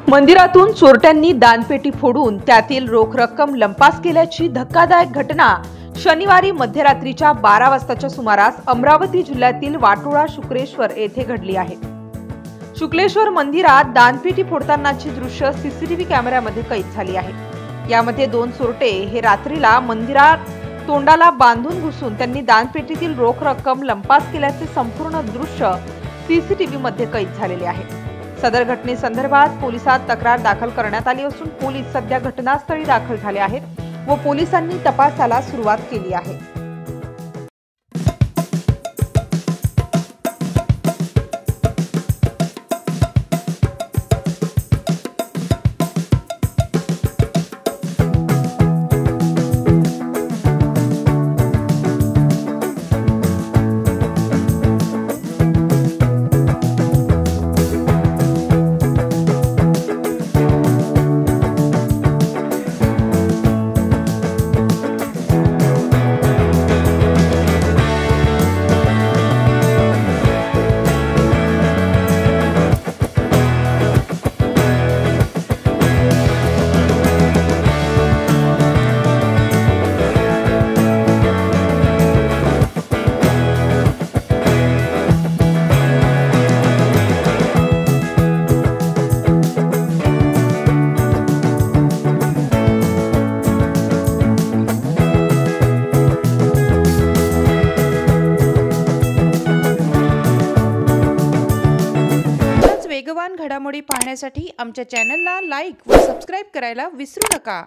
मंदिरातून चोरट्यांनी दानपेटी फोडून त्यातील रोख रक्कम लंपास केल्याची धक्कादायक घटना शनिवारी मध्यरात्रीच्या 12 वाजताच्या सुमारास अमरावती जिल्ह्यातील वाटोळा शुक्लेश्वर येथे घडली आहे। शुक्लेश्वर मंदिरात दानपेटी फोडतानाची दृश्य सीसीटीव्ही कॅमेऱ्यामध्ये कैद झाली आहे। यामध्ये 2 चोरटे हे रात्रीला मंदिरात तोंडाला बांधून घुसून त्यांनी दानपेटीतील रोख रक्कम लंपास केल्याचे संपूर्ण दृश्य सीसीटीव्ही मध्ये कैद झालेले आहे। सदर घटनेसंदर्भात पोलिसात तक्रार दाखल करण्यात आली असून पोलीस सध्या घटनास्थळी दाखल झाले आहेत व पोलिसांनी तपासाला सुरुवात केली आहे। वेगवान घडामोडी पाहण्यासाठी आमच्या चॅनलला लाईक व सबस्क्राइब करायला विसरू नका।